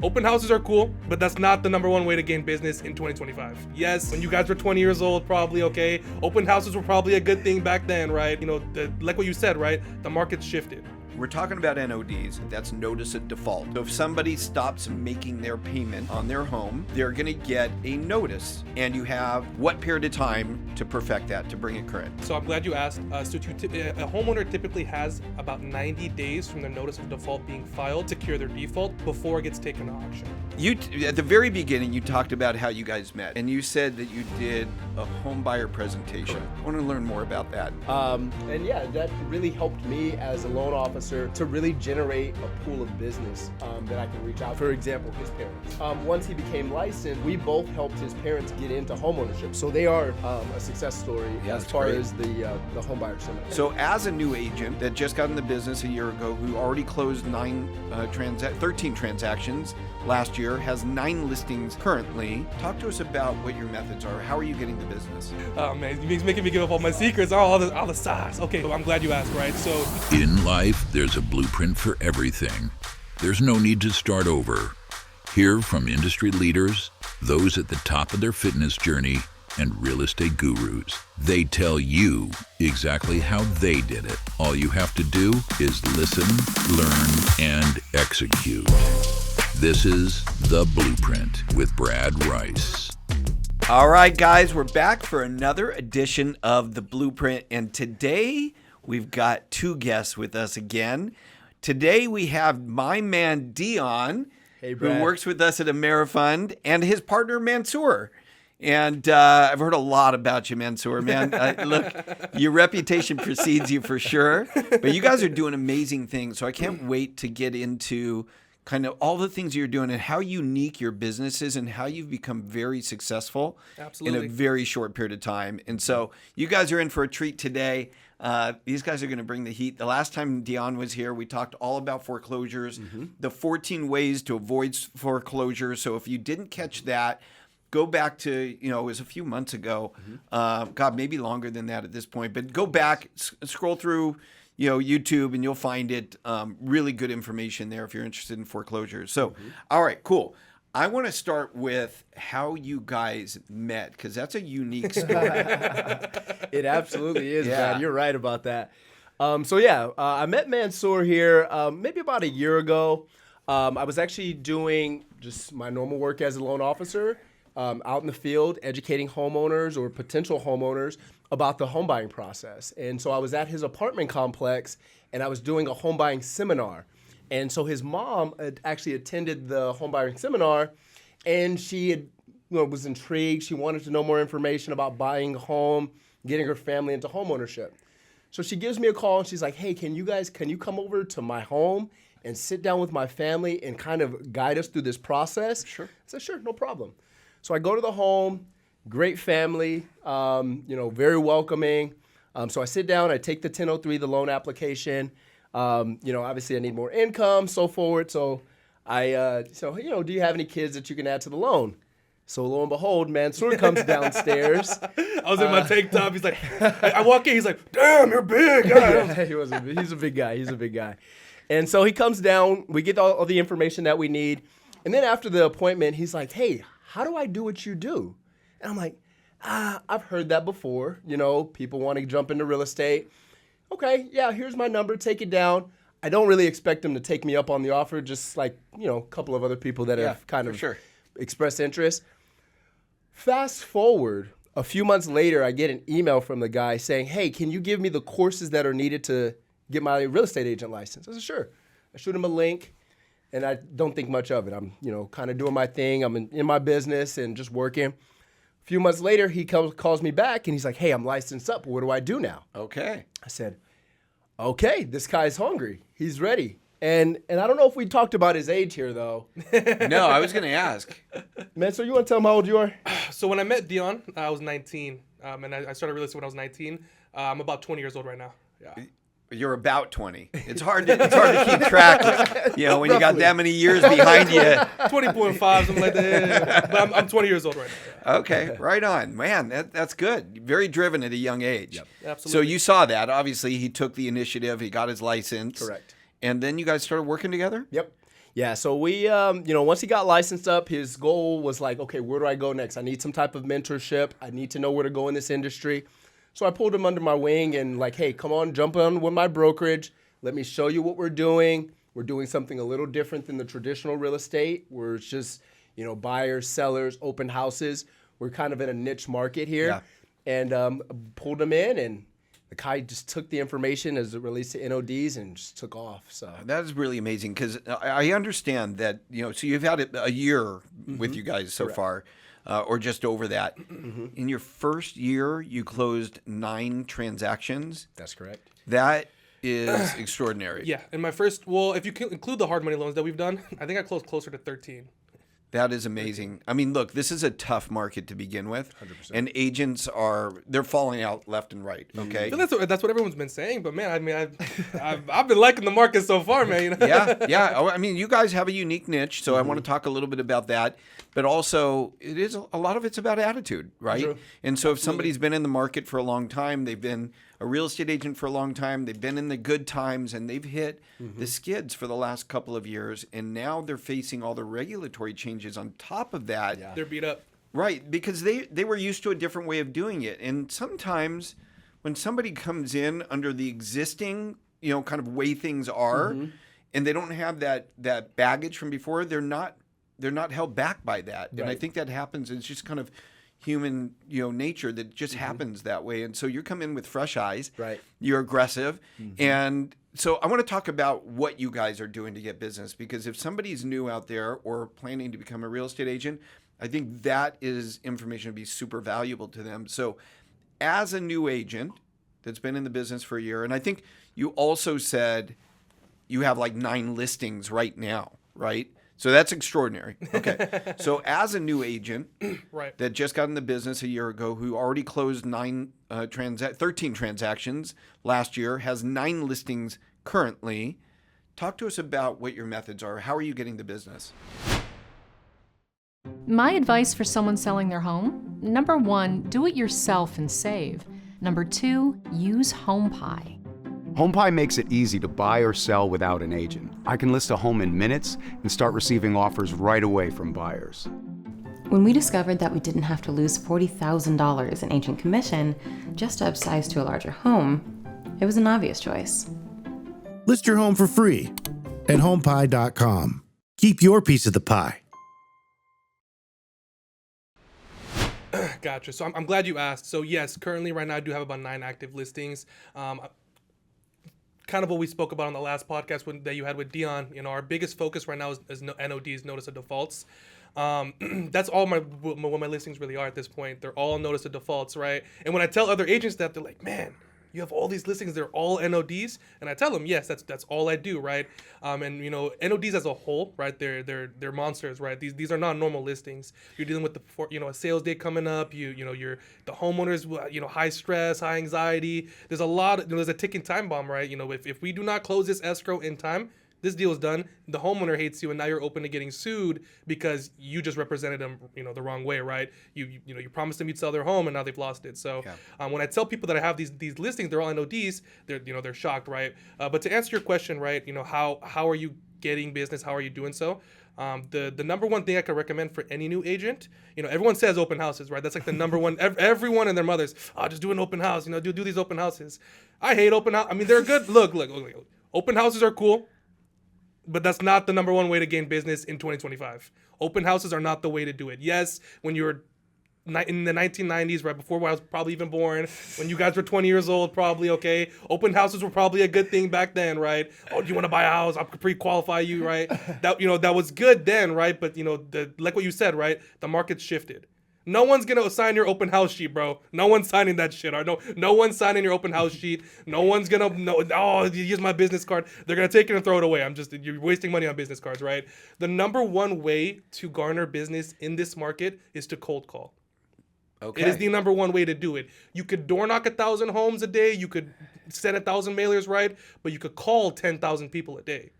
Open houses are cool, but that's not the number one way to gain business in 2025. Yes, when you guys were 20 years old, probably okay. Open houses were probably a good thing back then, right? You know, like what you said, right? The market's shifted. We're talking about NODs. That's notice of default. So if somebody stops making their payment on their home, they're going to get a notice. And you have what period of time to perfect that, to bring it current? So I'm glad you asked. A homeowner typically has about 90 days from their notice of default being filed to cure their default before it gets taken to auction. At the very beginning, you talked about how you guys met. And you said that you did a home buyer presentation. I want to learn more about that. And yeah, that really helped me as a loan officer to really generate a pool of business that I can reach out. For example, his parents. Once he became licensed, we both helped his parents get into homeownership. So they are a success story as far as the home buyer seminar. So as a new agent that just got in the business a year ago, who already closed 13 transactions last year, has 9 listings currently, talk to us about what your methods are. How are you getting the business? Oh man, he's making me give up all my secrets, all the sauce. Okay, well, I'm glad you asked, right? So in life, there's a blueprint for everything. There's no need to start over. Hear from industry leaders, those at the top of their fitness journey, and real estate gurus. They tell you exactly how they did it. All you have to do is listen, learn, and execute. This is The Blueprint with Brad Rice. All right, guys, we're back for another edition of The Blueprint, and today we've got 2 guests with us again. Today we have my man Dion, Hey, Brad. who works with us at Amerifund, and his partner Mansour. And I've heard a lot about you, Mansour, man. Look, your reputation precedes you for sure, but you guys are doing amazing things, so I can't wait to get into kind of all the things you're doing and how unique your business is and how you've become very successful in a very short period of time. And so you guys are in for a treat today. These guys are going to bring the heat. The last time Dion was here, we talked all about foreclosures, the 14 ways to avoid foreclosures. So if you didn't catch that, go back to, it was a few months ago. God, maybe longer than that at this point. But go back, scroll through YouTube, and you'll find it. Really good information there if you're interested in foreclosures. So, all right, cool. I want to start with how you guys met, because that's a unique story. It absolutely is, Brad. You're right about that. I met Mansour here maybe about a year ago. I was actually doing just my normal work as a loan officer out in the field, educating homeowners or potential homeowners about the home buying process. And so I was at his apartment complex, and I was doing a home buying seminar. And so his mom had actually attended the home buying seminar, and she had, was intrigued. She wanted to know more information about buying a home, getting her family into home ownership. So she gives me a call, and she's like, hey, can you come over to my home and sit down with my family and kind of guide us through this process? Sure. I said, sure, no problem. So I go to the home, great family, very welcoming. So I sit down, I take the 1003, the loan application. Obviously I need more income, so forward. So do you have any kids that you can add to the loan? So lo and behold, Mansour comes downstairs. I was in my tank top. He's like, I walk in, he's like, damn, you're big. He's a big guy. He's a big guy. And so he comes down, we get all the information that we need. And then after the appointment, he's like, hey, how do I do what you do? And I'm like, I've heard that before. People want to jump into real estate. Okay, yeah, here's my number, take it down. I don't really expect him to take me up on the offer, just like, a couple of other people that have kind of expressed interest. Fast forward, a few months later, I get an email from the guy saying, hey, can you give me the courses that are needed to get my real estate agent license? I said, sure. I shoot him a link, and I don't think much of it. I'm, kind of doing my thing. I'm in my business and just working. A few months later, he calls me back, and he's like, hey, I'm licensed up. What do I do now? Okay. I said, okay, this guy's hungry. He's ready. And I don't know if we talked about his age here, though. No, I was going to ask. Mansour, you want to tell him how old you are? So when I met Dion, I was 19, and I started real estate when I was 19. I'm about 20 years old right now. Yeah. You're about 20. It's hard to keep track, when you got that many years behind you. 20.5, something like that. But I'm 20 years old right now. Okay, right on. Man, that's good. Very driven at a young age. Yep, absolutely. So you saw that. Obviously, he took the initiative. He got his license. Correct. And then you guys started working together? Yep. Yeah, so we, once he got licensed up, his goal was like, okay, where do I go next? I need some type of mentorship. I need to know where to go in this industry. So I pulled him under my wing and like, hey, come on, jump on with my brokerage. Let me show you what we're doing. We're doing something a little different than the traditional real estate, where it's just, buyers, sellers, open houses. We're kind of in a niche market here. Yeah. And pulled him in, and the guy just took the information as it relates to NODs and just took off. So That is really amazing because I understand that, so you've had a year with you guys so far, or just over that. In your first year, you closed 9 transactions. that's correct. That is extraordinary. Yeah, in my first, well, if you include the hard money loans that we've done, I think I closed closer to 13. That is amazing. I mean, look, this is a tough market to begin with. 100%. And agents they're falling out left and right, okay? That's what everyone's been saying, but man, I mean, I've been liking the market so far, man. Yeah. Oh, I mean, you guys have a unique niche, so I want to talk a little bit about that. But also, a lot of it's about attitude, right? True. And so if somebody's been in the market for a long time, they've been a real estate agent for a long time, they've been in the good times, and they've hit the skids for the last couple of years, and now they're facing all the regulatory changes on top of that. They're beat up. Right, because they were used to a different way of doing it. And sometimes when somebody comes in under the existing, kind of way things are, and they don't have that baggage from before, they're not held back by that. Right. And I think that happens. It's just kind of human, nature that just happens that way. And so you come in with fresh eyes. Right. You're aggressive. And so I want to talk about what you guys are doing to get business, because if somebody's new out there or planning to become a real estate agent, I think that is information to be super valuable to them. So as a new agent that's been in the business for a year, and I think you also said you have like 9 listings right now, right? So that's extraordinary. Okay. So as a new agent Right. that just got in the business a year ago, who already closed 13 transactions last year, has 9 listings currently, talk to us about what your methods are. How are you getting the business? My advice for someone selling their home: number 1, do it yourself and save. Number 2, use HomePie. HomePie makes it easy to buy or sell without an agent. I can list a home in minutes and start receiving offers right away from buyers. When we discovered that we didn't have to lose $40,000 in agent commission just to upsize to a larger home, it was an obvious choice. List your home for free at homepie.com. Keep your piece of the pie. Gotcha. So I'm glad you asked. So yes, currently right now I do have about 9 active listings. Kind of what we spoke about on the last podcast that you had with Dion. Our biggest focus right now is NODs, notice of defaults. That's all what my listings really are at this point. They're all notice of defaults, right? And when I tell other agents that, they're like, man, you have all these listings, they're all NODs, and I tell them, yes, that's all I do, right? And NODs as a whole, right? They're monsters, right? These are not normal listings. You're dealing with a sales day coming up. You're the homeowners, high stress, high anxiety. There's a ticking time bomb, right? If we do not close this escrow in time, this deal is done. The homeowner hates you, and now you're open to getting sued because you just represented them, the wrong way, right? You promised them you'd sell their home, and now they've lost it. So when I tell people that I have these listings, they're all NODs. They're shocked, right? But to answer your question, right? How are you getting business? How are you doing so? The number one thing I could recommend for any new agent, everyone says open houses, right? That's like the number one. Everyone and their mothers, just do an open house. Do these open houses. I hate open house. I mean, they're good. Look. Open houses are cool. But that's not the number one way to gain business in 2025. Open houses are not the way to do it. Yes, when you were in the 1990s, right before I was probably even born, when you guys were 20 years old, probably, okay, open houses were probably a good thing back then, right? Oh, do you want to buy a house? I'll pre-qualify you, right? That was good then, right? But, like what you said, right? The market's shifted. No one's going to sign your open house sheet, bro. No one's signing that shit. No one's signing your open house sheet. No one's going to, use my business card. They're going to take it and throw it away. You're wasting money on business cards, right? The number one way to garner business in this market is to cold call. Okay. It is the number one way to do it. You could door knock 1,000 homes a day. You could send 1,000 mailers, right? But you could call 10,000 people a day.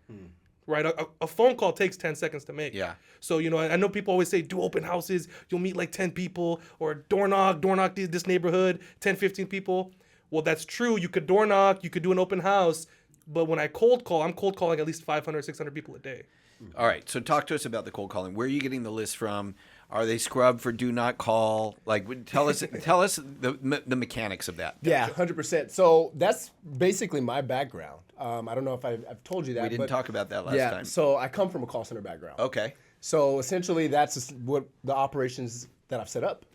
Right? A phone call takes 10 seconds to make. Yeah. So, I know people always say, do open houses. You'll meet like 10 people, or door knock this neighborhood, 10, 15 people. Well, that's true. You could door knock, you could do an open house. But when I cold call, I'm cold calling at least 500, 600 people a day. All right. So talk to us about the cold calling. Where are you getting the list from? Are they scrubbed for do not call? Like, tell us the mechanics of that. Yeah, 100%. So that's basically my background. I don't know if I've told you that. We didn't talk about that last time. So I come from a call center background. Okay. So essentially, that's just what the operations that I've set up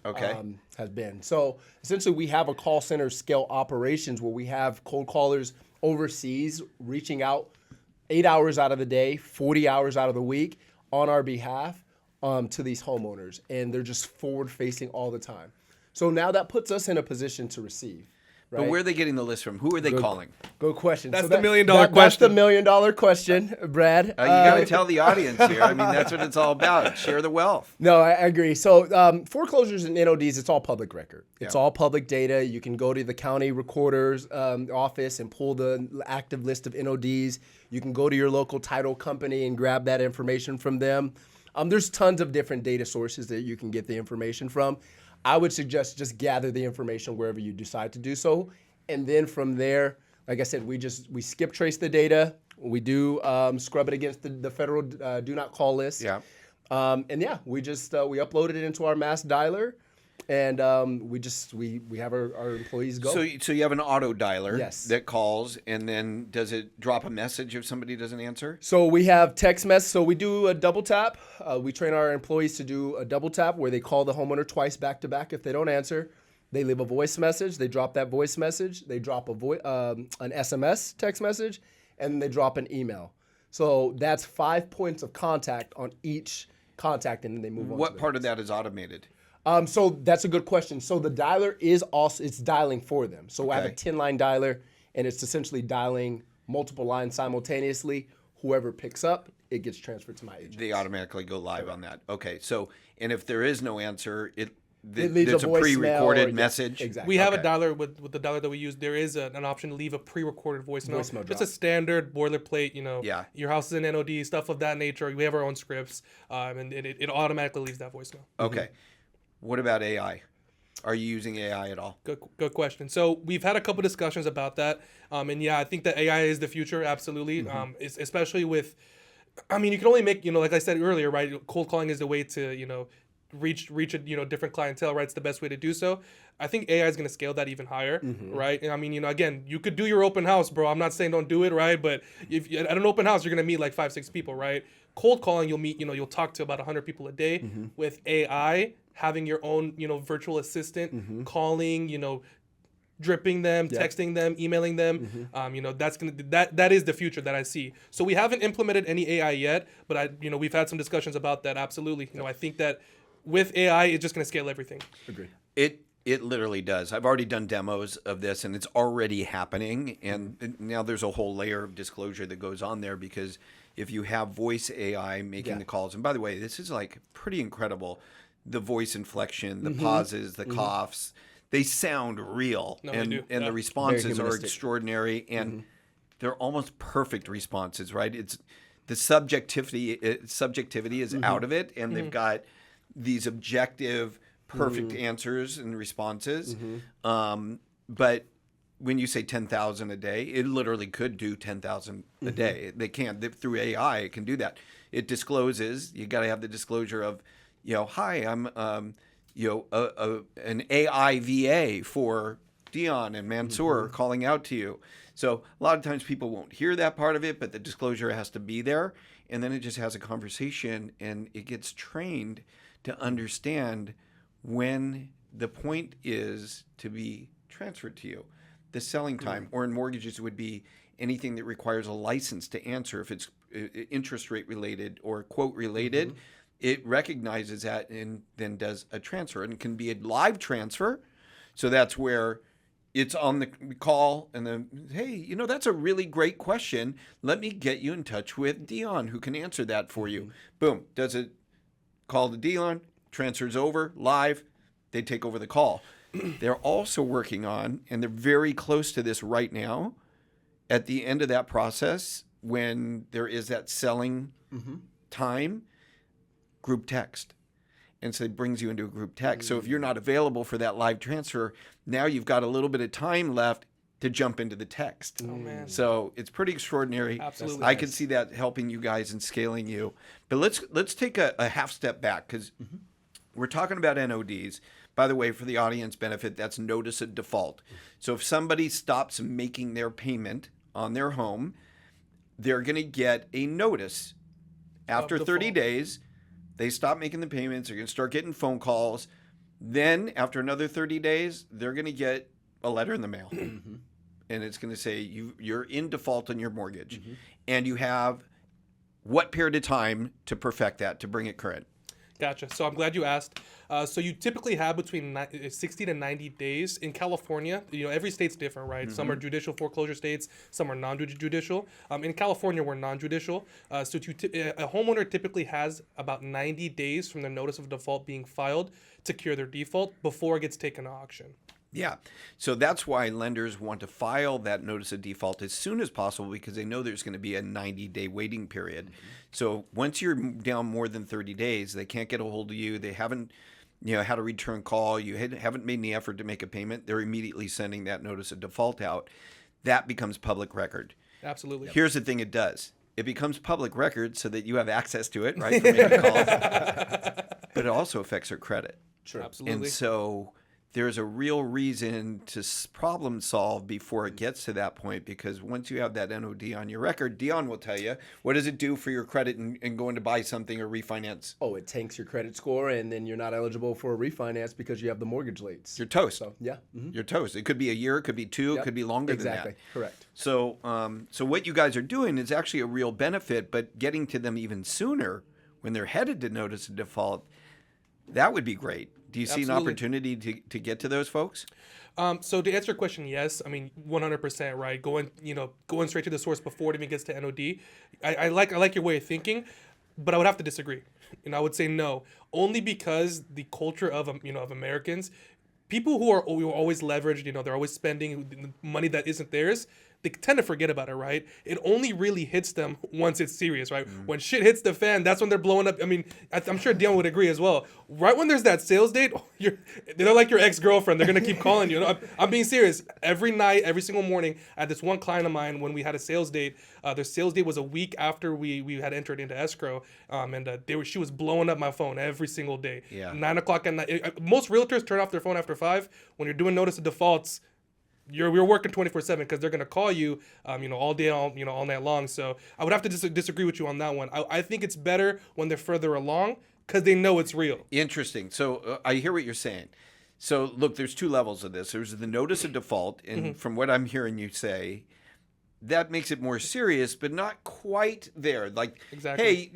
has been. So essentially, we have a call center scale operations where we have cold callers overseas reaching out 8 hours out of the day, 40 hours out of the week on our behalf to these homeowners. And they're just forward facing all the time. So now that puts us in a position to receive. Right? But where are they getting the list from? Who are they calling? Good question. That's So the $1 million question. That's the $1 million question, Brad. You got to tell the audience here. I mean, that's what it's all about. Share the wealth. No, I agree. So foreclosures and NODs, it's all public record. It's all public data. You can go to the county recorder's office and pull the active list of NODs. You can go to your local title company and grab that information from them. There's tons of different data sources that you can get the information from. I would suggest just gather the information wherever you decide to do so. And then from there, like I said, we skip trace the data. We do scrub it against the federal do not call list. Yeah. And yeah, we uploaded it into our mass dialer, and we have our employees go. So you have an auto dialer that calls, and then does it drop a message if somebody doesn't answer? So we have text message. So we do a double tap. We train our employees to do a double tap where they call the homeowner twice back to back if they don't answer. They leave a voice message. They drop that voice message. They drop an SMS text message, and they drop an email. So that's 5 points of contact on each contact, and then they move on. What part of that is automated? So that's a good question. So the dialer it's dialing for them. So I have a 10-line dialer, and it's essentially dialing multiple lines simultaneously. Whoever picks up, it gets transferred to my agent. They automatically go live on that. Okay. So, and if there is no answer, it leaves there's a pre-recorded message. Exactly. We have a dialer with the dialer that we use. There is an option to leave a pre-recorded voicemail. Just a standard boilerplate, your house is in NOD, stuff of that nature. We have our own scripts, and it automatically leaves that voicemail. Okay. What about AI? Are you using AI at all? Good question. So we've had a couple discussions about that, and yeah, I think that AI is the future, absolutely. Especially with, I mean, you can only make, like I said earlier, right? Cold calling is the way to, reach a different clientele, right? It's the best way to do so. I think AI is going to scale that even higher, right? And I mean, again, you could do your open house, bro. I'm not saying don't do it, right? But if at an open house, you're going to meet like 5-6 people, right? Cold calling, you'll meet, you'll talk to about 100 people a day. With AI, having your own, virtual assistant, calling, dripping them, texting them, emailing them, that is the future that I see. So we haven't implemented any AI yet, but we've had some discussions about that. Absolutely, I think that with AI, it's just going to scale everything. Agreed. It literally does. I've already done demos of this, and it's already happening. And now there's a whole layer of disclosure that goes on there, because if you have voice AI making the calls, and by the way, this is like pretty incredible. The voice inflection, the pauses, the coughs, they sound real. They do. And the responses are extraordinary, and they're almost perfect responses, right? It's the subjectivity is out of it, and they've got these objective, perfect answers and responses. But when you say 10,000 a day, it literally could do 10,000 a day. They can. Through AI, it can do that. It discloses. You got to have the disclosure of, hi, I'm, an AI VA for Dion and Mansour calling out to you. So a lot of times people won't hear that part of it, but the disclosure has to be there. And then it just has a conversation, and it gets trained to understand when the point is to be transferred to you. The selling time, or in mortgages, would be anything that requires a license to answer. If it's interest rate related or quote related, it recognizes that and then does a transfer. And it can be a live transfer. So that's where it's on the call, and then, hey, that's a really great question. Let me get you in touch with Dion, who can answer that for you. Boom. Does it call to Dion, transfers over, live, they take over the call. They're also working on, and they're very close to this right now, at the end of that process, when there is that selling time, group text. And so it brings you into a group text. So if you're not available for that live transfer, now you've got a little bit of time left. to jump into the text. Oh, man. So it's pretty extraordinary. Absolutely. I can see that helping you guys and scaling you. But let's take a half step back, because we're talking about NODs. By the way, for the audience benefit, that's notice of default. So if somebody stops making their payment on their home, they're going to get a notice. After 30 days, they stop making the payments. They're going to start getting phone calls. Then after another 30 days, they're going to get a letter in the mail. And it's going to say you're in default on your mortgage. And you have what period of time to perfect that, to bring it current? Gotcha. So I'm glad you asked. So you typically have between 60 to 90 days in California. Every state's different, right? Some are judicial foreclosure states, some are non-judicial. In California, we're non-judicial. So a homeowner typically has about 90 days from the notice of default being filed to cure their default before it gets taken to auction. Yeah. So that's why lenders want to file that notice of default as soon as possible, because they know there's going to be a 90-day waiting period. So once you're down more than 30 days, they can't get a hold of you. They haven't had a return call. You haven't made any effort to make a payment. They're immediately sending that notice of default out. That becomes public record. Absolutely. Here's the thing it does. It becomes public record so that you have access to it, right, for making calls. But it also affects their credit. Sure. Absolutely. And so there's a real reason to problem solve before it gets to that point, because once you have that NOD on your record, Dion will tell you, what does it do for your credit and going to buy something or refinance? Oh, it tanks your credit score, and then you're not eligible for a refinance because you have the mortgage rates. You're toast. So, yeah. You're toast. It could be a year, it could be two, it could be longer exactly. than that. Correct. So, so what you guys are doing is actually a real benefit, but getting to them even sooner when they're headed to notice of default, that would be great. Do you see an opportunity to get to those folks? So to answer your question, yes. I mean, 100%, right? Going straight to the source before it even gets to NOD. I like your way of thinking, but I would have to disagree. I would say no, only because the culture of Americans, people who are always leveraged, they're always spending money that isn't theirs. They tend to forget about it, right? It only really hits them once it's serious, right? When shit hits the fan, that's when they're blowing up. I mean, I'm sure Dion would agree as well. Right when there's that sales date, they're like your ex-girlfriend. They're going to keep calling you. I'm being serious. Every night, every single morning, I had this one client of mine when we had a sales date. Their sales date was a week after we had entered into escrow. She was blowing up my phone every single day. Yeah. 9 o'clock at night. Most realtors turn off their phone after 5. When you're doing notice of defaults, you're working 24/7 because they're gonna call you, all day, all night long. So I would have to disagree with you on that one. I think it's better when they're further along because they know it's real. Interesting. So I hear what you're saying. So look, there's two levels of this. There's the notice of default, and from what I'm hearing you say, that makes it more serious, but not quite there. Like, exactly. Hey,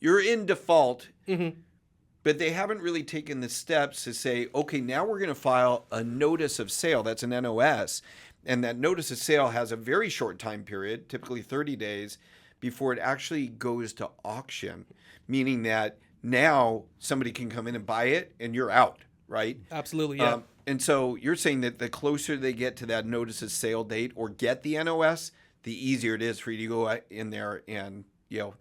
you're in default. But they haven't really taken the steps to say, okay, now we're going to file a notice of sale. That's an NOS. And that notice of sale has a very short time period, typically 30 days, before it actually goes to auction, meaning that now somebody can come in and buy it and you're out, right? Absolutely, yeah. And so you're saying that the closer they get to that notice of sale date or get the NOS, the easier it is for you to go in there and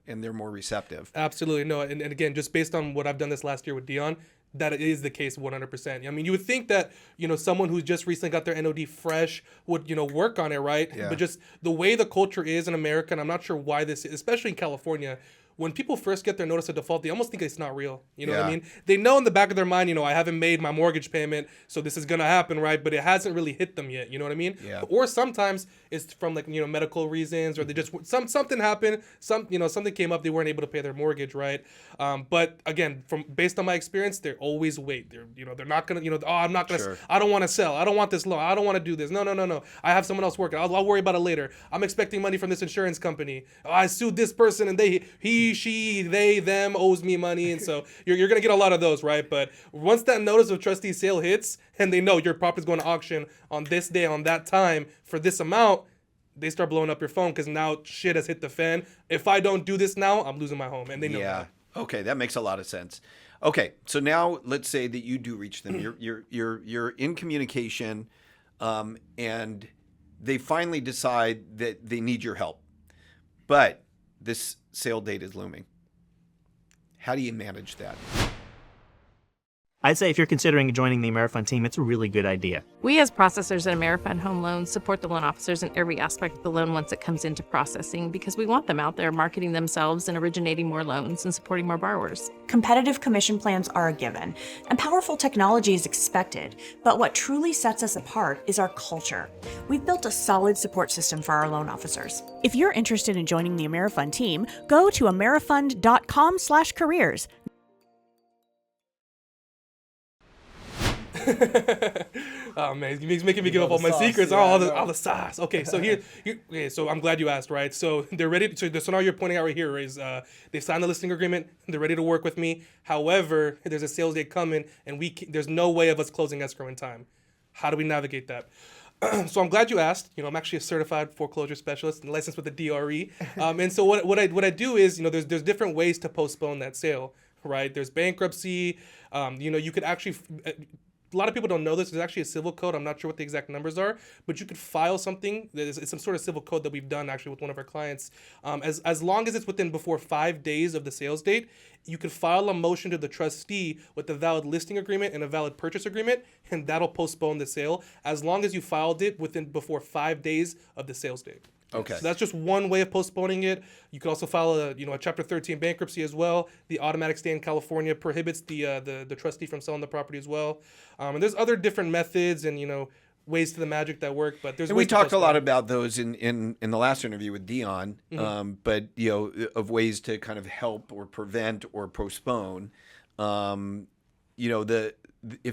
and they're more receptive. Absolutely. No, and again, just based on what I've done this last year with Dion, that is the case 100%. I mean, you would think that, someone who's just recently got their NOD fresh would, work on it, right? Yeah. But just the way the culture is in America, and I'm not sure why this is, especially in California, when people first get their notice of default, they almost think it's not real. You know what I mean? They know in the back of their mind, I haven't made my mortgage payment, so this is going to happen, right? But it hasn't really hit them yet. You know what I mean? Yeah. Or sometimes it's from medical reasons, or they just, something happened, something came up, they weren't able to pay their mortgage, right? But again, based on my experience, they always wait. They're not going to, I'm not going to, I don't want to sell. I don't want this loan. I don't want to do this. No. I have someone else working. I'll worry about it later. I'm expecting money from this insurance company. I sued this person and they, them owes me money. And so you're going to get a lot of those, right? But once that notice of trustee sale hits and they know your property's going to auction on this day, on that time for this amount, they start blowing up your phone because now shit has hit the fan. If I don't do this now, I'm losing my home. And they know that. Okay, that makes a lot of sense. Okay, so now let's say that you do reach them. You're in communication, and they finally decide that they need your help. But this sale date is looming. How do you manage that? I'd say if you're considering joining the AmeriFund team, it's a really good idea. We as processors at AmeriFund Home Loans support the loan officers in every aspect of the loan once it comes into processing because we want them out there marketing themselves and originating more loans and supporting more borrowers. Competitive commission plans are a given, and powerful technology is expected, but what truly sets us apart is our culture. We've built a solid support system for our loan officers. If you're interested in joining the AmeriFund team, go to amerifund.com/careers. Oh man, he's making me give up all my secrets. All the sauce. Okay, so okay, so I'm glad you asked, right? So they're ready. So the scenario you're pointing out right here is they signed the listing agreement. They're ready to work with me. However, there's a sales date coming, and there's no way of us closing escrow in time. How do we navigate that? So I'm glad you asked. I'm actually a certified foreclosure specialist and licensed with the DRE. And so what I do is, there's different ways to postpone that sale, right? There's bankruptcy. You could actually. A lot of people don't know this. There's actually a civil code. I'm not sure what the exact numbers are, but you could file something. It's some sort of civil code that we've done actually with one of our clients. As long as it's before 5 days of the sales date, you could file a motion to the trustee with a valid listing agreement and a valid purchase agreement, and that'll postpone the sale as long as you filed it before 5 days of the sales date. Okay. So that's just one way of postponing it. You could also file a Chapter 13 bankruptcy as well. The automatic stay in California prohibits the trustee from selling the property as well. And there's other different methods and ways to the magic that work. But we talked a lot about those in the last interview with Dion. Mm-hmm. But of ways to kind of help or prevent or postpone. If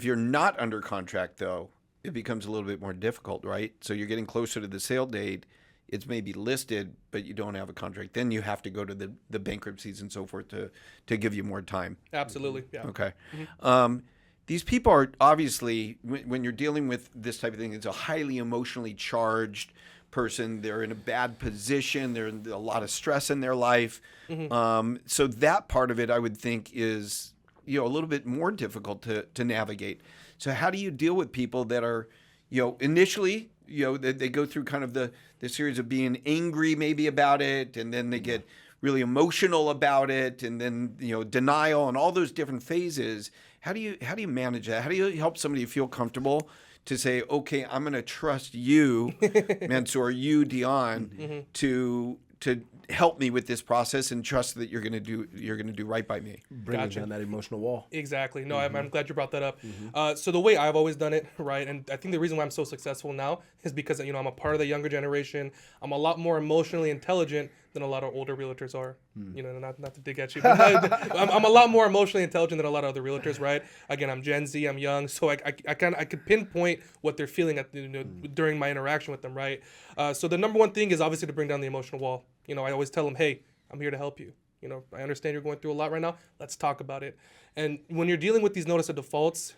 you're not under contract though, it becomes a little bit more difficult, right? So you're getting closer to the sale date. It's maybe listed, but you don't have a contract. Then you have to go to the bankruptcies and so forth to give you more time. Absolutely, yeah. Okay. Mm-hmm. These people are obviously, when you're dealing with this type of thing, it's a highly emotionally charged person. They're in a bad position. They're in a lot of stress in their life. Mm-hmm. So that part of it, I would think, is a little bit more difficult to navigate. So how do you deal with people that are, initially, they go through kind of the series of being angry maybe about it, and then they get really emotional about it, and then denial and all those different phases. How do you manage that? How do you help somebody feel comfortable to say, okay, I'm going to trust you, Mansour, you, Dion, mm-hmm. to help me with this process and trust that you're going to do right by me. Bring down that emotional wall. Exactly. No, mm-hmm. I'm glad you brought that up. Mm-hmm. So the way I've always done it, right, and I think the reason why I'm so successful now is because I'm a part of the younger generation. I'm a lot more emotionally intelligent than a lot of older realtors are. Not to dig at you, but I'm a lot more emotionally intelligent than a lot of other realtors, right? Again, I'm Gen Z, I'm young, so I could pinpoint what they're feeling during my interaction with them, right? So the number one thing is obviously to bring down the emotional wall. I always tell them, hey, I'm here to help you. I understand you're going through a lot right now. Let's talk about it. And when you're dealing with these notice of defaults,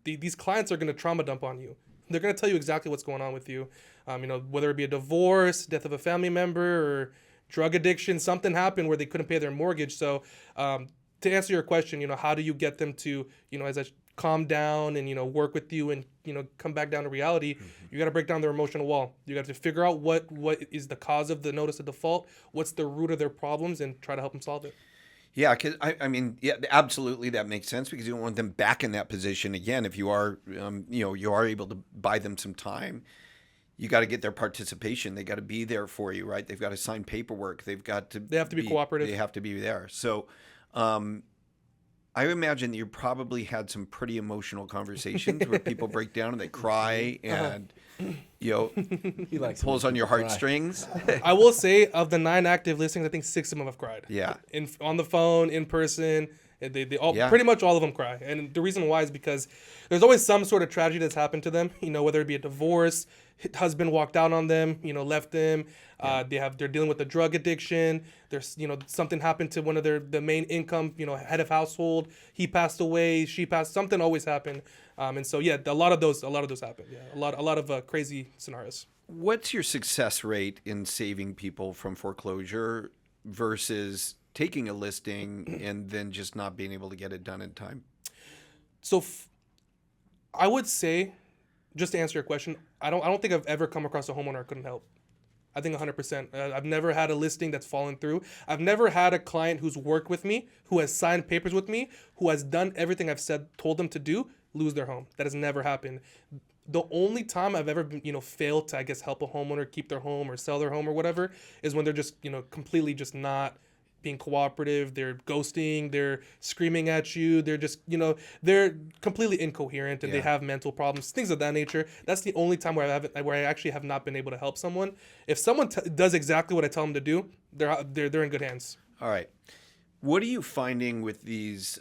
these clients are going to trauma dump on you. They're going to tell you exactly what's going on with you. Whether it be a divorce, death of a family member, or drug addiction, something happened where they couldn't pay their mortgage. So to answer your question, how do you get them to, as I calm down and, work with you and, come back down to reality, mm-hmm. you got to break down their emotional wall. You got to figure out what is the cause of the notice of default, what's the root of their problems, and try to help them solve it. Yeah, because absolutely, that makes sense because you don't want them back in that position again. If you are, you are able to buy them some time, you got to get their participation. They got to be there for you, right? They've got to sign paperwork. They have to be cooperative. They have to be there. So, I imagine that you probably had some pretty emotional conversations where people break down and they cry and, he pulls on your heartstrings. I will say of the 9 active listings, I think 6 of them have cried. Yeah. On the phone, in person. They all yeah. pretty much all of them cry. And the reason why is because there's always some sort of tragedy that's happened to them, whether it be a divorce, husband walked out on them, left them. They're dealing with a drug addiction. There's, something happened to one of the main income, head of household. He passed away, she passed, something always happened. And so, yeah, a lot of those happen. Yeah. A lot of crazy scenarios. What's your success rate in saving people from foreclosure versus taking a listing and then just not being able to get it done in time? So I would say, just to answer your question, I don't think I've ever come across a homeowner I couldn't help. I think 100%. I've never had a listing that's fallen through. I've never had a client who's worked with me, who has signed papers with me, who has done everything I've told them to do, lose their home. That has never happened. The only time I've ever, failed to, I guess, help a homeowner keep their home or sell their home or whatever is when they're just, completely just not being cooperative. They're ghosting. They're screaming at you. They're just, they're completely incoherent and they have mental problems, things of that nature. That's the only time where I actually have not been able to help someone. If someone does exactly what I tell them to do, they're in good hands. All right. What are you finding with these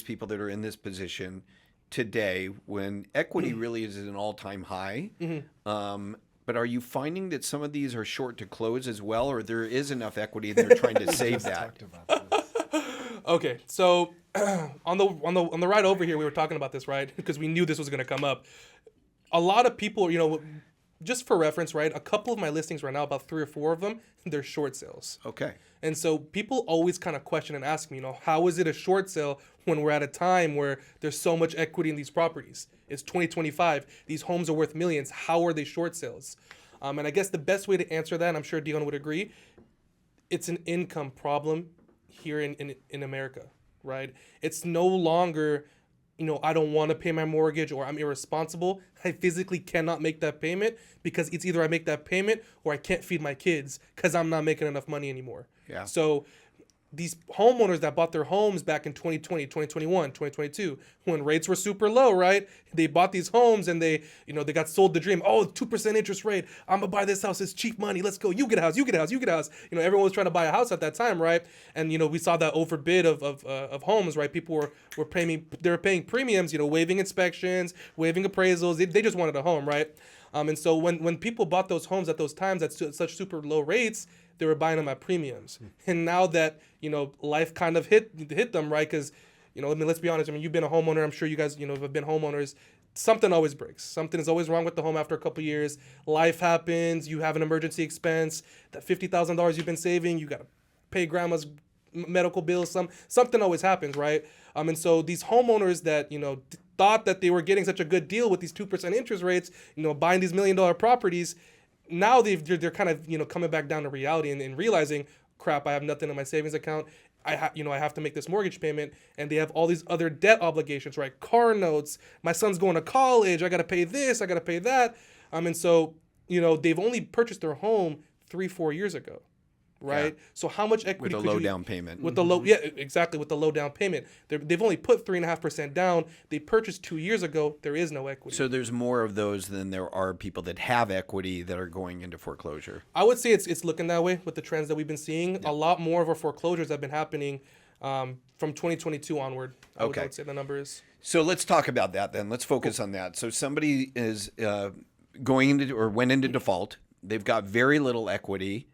people that are in this position today when equity really is at an all-time high? But are you finding that some of these are short to close as well, or there is enough equity and they're trying to save that? Okay, so on the ride over here, we were talking about this, right? Because we knew this was going to come up. A lot of people, just for reference, right? A couple of my listings right now, about 3 or 4 of them, they're short sales. Okay. And so people always kind of question and ask me, how is it a short sale when we're at a time where there's so much equity in these properties? It's 2025. These homes are worth millions. How are they short sales? And I guess the best way to answer that, and I'm sure Dion would agree, it's an income problem here in America, right? It's no longer, I don't want to pay my mortgage or I'm irresponsible. I physically cannot make that payment because it's either I make that payment or I can't feed my kids because I'm not making enough money anymore. Yeah. So these homeowners that bought their homes back in 2020, 2021, 2022, when rates were super low, right? They bought these homes and they got sold the dream. Oh, 2% interest rate. I'm going to buy this house. It's cheap money. Let's go. You get a house. You get a house. You get a house. Everyone was trying to buy a house at that time, right? And, we saw that overbid of homes, right? People were paying premiums, waiving inspections, waiving appraisals. They just wanted a home, right? And so when people bought those homes at those times at such super low rates, they were buying them at premiums. And now that, life kind of hit them, right? Because, let's be honest. You've been a homeowner. I'm sure you guys, have been homeowners. Something always breaks. Something is always wrong with the home after a couple of years. Life happens. You have an emergency expense. That $50,000 you've been saving, you got to pay grandma's medical bills. Something always happens, right? And so these homeowners that, thought that they were getting such a good deal with these 2% interest rates, buying these $1 million properties, now they're kind of coming back down to reality and realizing, crap, I have nothing in my savings account. I have to make this mortgage payment, and they have all these other debt obligations, right? Car notes. My son's going to college. I got to pay this. I got to pay that. And so they've only purchased their home 3-4 years ago. Right. Yeah. So how much equity with a low down payment? With the low, exactly, with the low down payment. They've only put 3.5% down. They purchased 2 years ago. There is no equity. So there's more of those than there are people that have equity that are going into foreclosure. I would say it's looking that way with the trends that we've been seeing. Yeah. A lot more of our foreclosures have been happening from 2022 onward. I would say the number is. So let's talk about that then. Let's focus on that. So somebody is going into or went into default. They've got very little equity.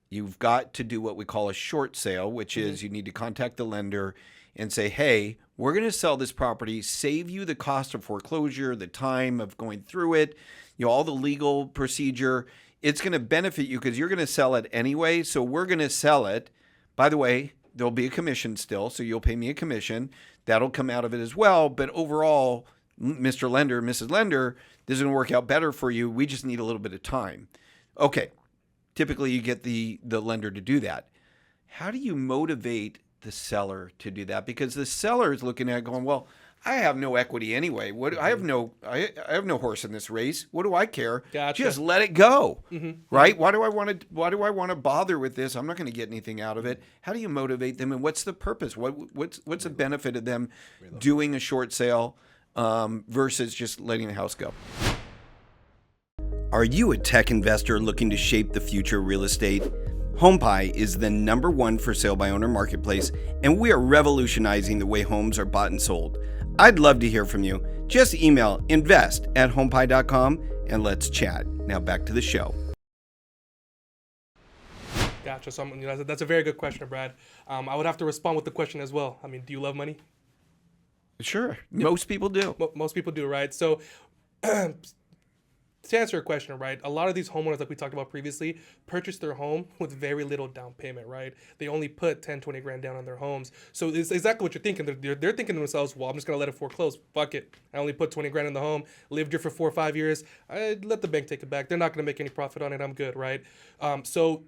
You've got to do what we call a short sale, which is you need to contact the lender and say, hey, we're going to sell this property, save you the cost of foreclosure, the time of going through it, all the legal procedure. It's going to benefit you because you're going to sell it anyway. So we're going to sell it. By the way, there'll be a commission still, so you'll pay me a commission. That'll come out of it as well. But overall, Mr. Lender, Mrs. Lender, this is going to work out better for you. We just need a little bit of time. Okay. Typically, you get the lender to do that. How do you motivate the seller to do that? Because the seller is looking at it going, well, I have no equity anyway. I have no horse in this race. What do I care? Gotcha. Just let it go, right? Why do I want to bother with this? I'm not going to get anything out of it. How do you motivate them, and what's the purpose? What's the benefit of them doing a short sale versus just letting the house go? Are you a tech investor looking to shape the future of real estate? HomePie is the #1 for sale by owner marketplace, and we are revolutionizing the way homes are bought and sold. I'd love to hear from you. Just email invest@homepie.com and let's chat. Now back to the show. Gotcha. So that's a very good question, Brad. I would have to respond with the question as well. Do you love money? Sure. Most people do. Most people do, right? So to answer your question, right, a lot of these homeowners, like we talked about previously, purchase their home with very little down payment, right? They only put 10, 20 grand down on their homes. So it's exactly what you're thinking. They're thinking to themselves, well, I'm just going to let it foreclose. Fuck it. I only put 20 grand in the home, lived here for 4 or 5 years. I let the bank take it back. They're not going to make any profit on it. I'm good, right? So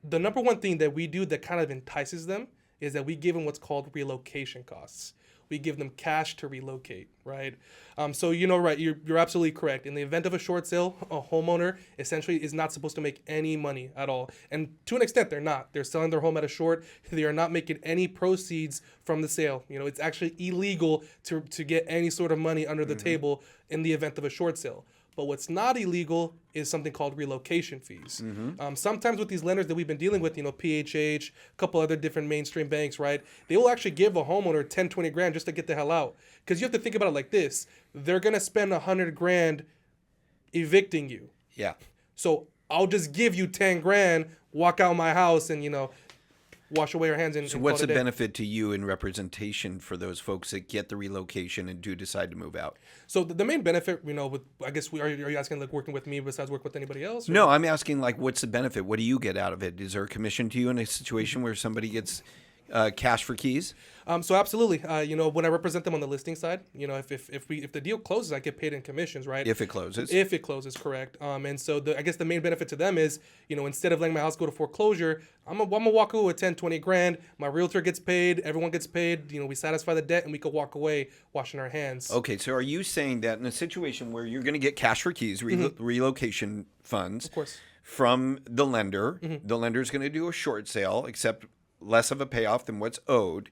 the number one thing that we do that kind of entices them is that we give them what's called relocation costs. We give them cash to relocate, right? So right, you're absolutely correct. In the event of a short sale, a homeowner essentially is not supposed to make any money at all. And to an extent, they're not. They're selling their home at a short. They are not making any proceeds from the sale. It's actually illegal to get any sort of money under the table in the event of a short sale. But what's not illegal is something called relocation fees. Sometimes with these lenders that we've been dealing with, PHH, a couple other different mainstream banks, right? They will actually give a homeowner 10, 20 grand just to get the hell out. Because you have to think about it like this. They're going to spend 100 grand evicting you. Yeah. So I'll just give you 10 grand, walk out my house and, wash away our hands. So what's the benefit to you in representation for those folks that get the relocation and do decide to move out? So the main benefit, I guess, are you asking like working with me besides work with anybody else? Or? No, I'm asking like, what's the benefit? What do you get out of it? Is there a commission to you in a situation where somebody gets cash for keys? So absolutely. When I represent them on the listing side, if the deal closes, I get paid in commissions, right? If it closes. If it closes, correct. And so I guess the main benefit to them is, instead of letting my house go to foreclosure, I'm gonna walk away with 10, 20 grand. My realtor gets paid. Everyone gets paid. We satisfy the debt and we could walk away washing our hands. Okay. So are you saying that in a situation where you're going to get cash for keys, relocation funds, of course, from the lender, the lender's going to do a short sale, except less of a payoff than what's owed,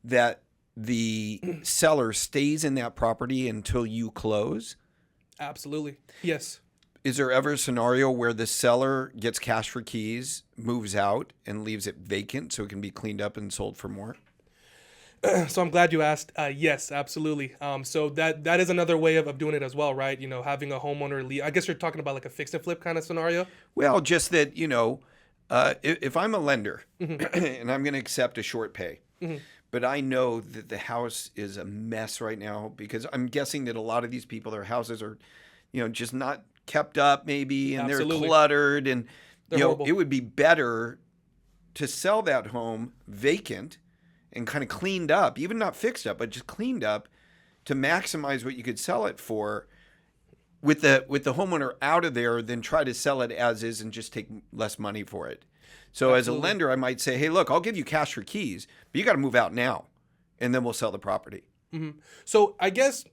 that the seller stays in that property until you close? Absolutely. Yes. Is there ever a scenario where the seller gets cash for keys, moves out, and leaves it vacant so it can be cleaned up and sold for more? So I'm glad you asked. Yes, absolutely. So that is another way of doing it as well, right? Having a homeowner leave. I guess you're talking about like a fix and flip kind of scenario? Well, just that, if I'm a lender and I'm going to accept a short pay, but I know that the house is a mess right now because I'm guessing that a lot of these people, their houses are, just not kept up maybe, and Absolutely. They're cluttered, and Horrible. it would be better to sell that home vacant and kind of cleaned up, even not fixed up, but just cleaned up to maximize what you could sell it for with the homeowner out of there than try to sell it as is and just take less money for it. So As a lender, I might say, hey, look, I'll give you cash for keys, but you got to move out now, and then we'll sell the property. So I guess,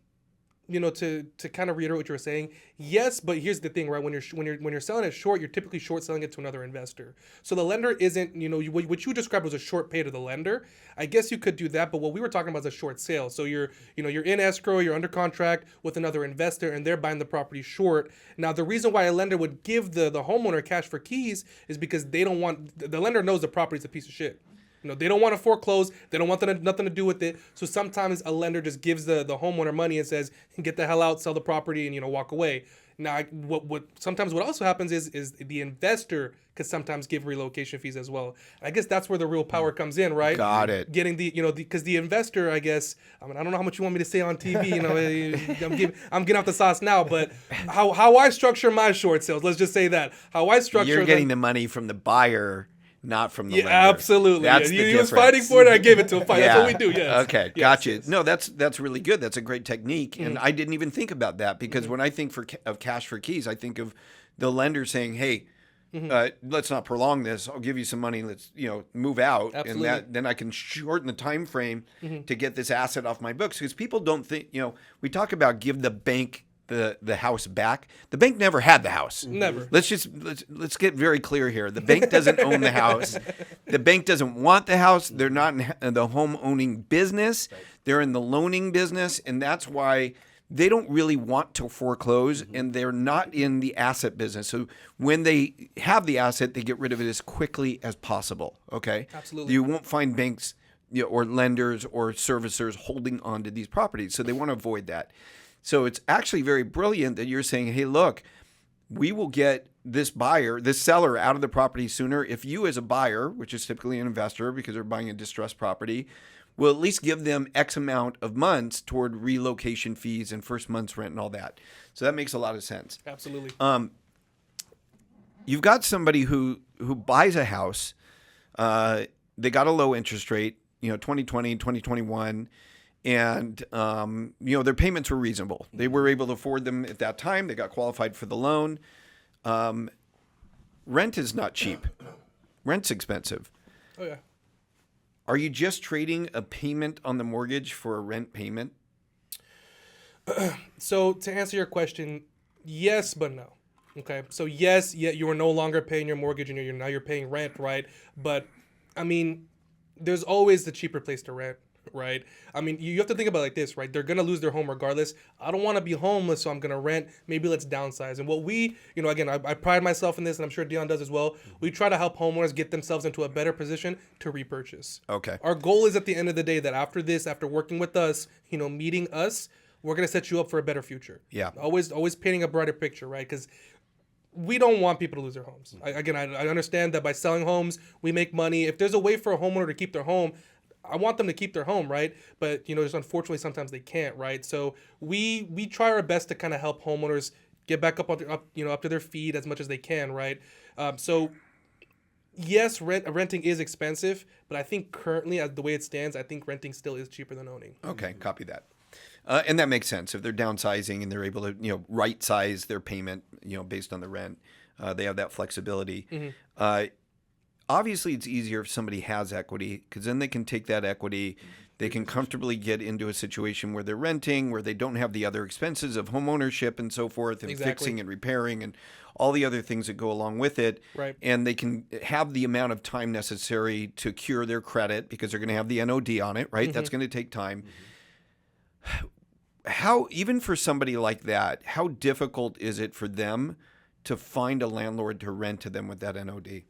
to kind of reiterate what you were saying, yes, but here's the thing, right? When you're selling it short, you're typically short selling it to another investor. So the lender isn't, what you described was a short pay to the lender. I guess you could do that, but what we were talking about is a short sale. So you're in escrow, you're under contract with another investor, and they're buying the property short. Now, the reason why a lender would give the homeowner cash for keys is because the lender knows the property's a piece of shit. They don't want to foreclose. They don't want nothing to do with it. So sometimes a lender just gives the homeowner money and says, get the hell out, sell the property, and, walk away. Now, what also happens is the investor could sometimes give relocation fees as well. I guess that's where the real power comes in, right? Got it. Getting because the investor, I guess, I don't know how much you want me to say on TV. I'm getting off the sauce now, but how I structure my short sales, let's just say that. How I structure You're getting the money from the buyer, not from the lender. Absolutely. That's the he difference. was fighting for it. I gave it to him. That's what we do. Yes. Okay. Yes, Gotcha. yes. No, that's really good. That's a great technique, and I didn't even think about that because when I think of cash for keys, I think of the lender saying, "Hey, let's not prolong this. I'll give you some money. Let's move out, Absolutely. and then I can shorten the time frame to get this asset off my books." Because people don't think we talk about give the bank the house back. The bank never had the house. Never. Let's get very clear here. The bank doesn't own the house. The bank doesn't want the house. They're not in the home owning business. Right. They're in the loaning business, and that's why they don't really want to foreclose, and they're not in the asset business. So when they have the asset, they get rid of it as quickly as possible. Okay. Absolutely. You won't find banks or lenders or servicers holding on to these properties, so they want to avoid that. So it's actually very brilliant that you're saying, hey, look, we will get this seller out of the property sooner. If you as a buyer, which is typically an investor because they're buying a distressed property, we'll at least give them X amount of months toward relocation fees and first month's rent and all that. So that makes a lot of sense. Absolutely. You've got somebody who buys a house. They got a low interest rate, 2020, 2021. And, their payments were reasonable. They were able to afford them at that time. They got qualified for the loan. Rent is not cheap. Rent's expensive. Oh, yeah. Are you just trading a payment on the mortgage for a rent payment? So to answer your question, yes, but no. Okay. So yes, you are no longer paying your mortgage and you're paying rent, right? But I mean, there's always the cheaper place to rent, right? I mean, you have to think about it like this, right? They're going to lose their home regardless. I don't want to be homeless, so I'm going to rent. Maybe let's downsize. And what we, again, I pride myself in this, and I'm sure Dion does as well. We try to help homeowners get themselves into a better position to repurchase. Okay. Our goal is at the end of the day that after this, after working with us, meeting us, we're going to set you up for a better future. Yeah. Always painting a brighter picture, right? Because we don't want people to lose their homes. I understand that by selling homes, we make money. If there's a way for a homeowner to keep their home, I want them to keep their home, right? But, just unfortunately, sometimes they can't, right? So we try our best to kind of help homeowners get back up to their feet as much as they can, right? So yes, renting is expensive, but I think currently, as the way it stands, I think renting still is cheaper than owning. Okay, copy that. And that makes sense. If they're downsizing and they're able to, right size their payment, based on the rent, they have that flexibility. Mm-hmm. Obviously, it's easier if somebody has equity because then they can take that equity. They can comfortably get into a situation where they're renting, where they don't have the other expenses of home ownership and so forth, and fixing and repairing and all the other things that go along with it. Right. And they can have the amount of time necessary to cure their credit because they're going to have the NOD on it, right? Mm-hmm. That's going to take time. Mm-hmm. How, even for somebody like that, how difficult is it for them to find a landlord to rent to them with that NOD?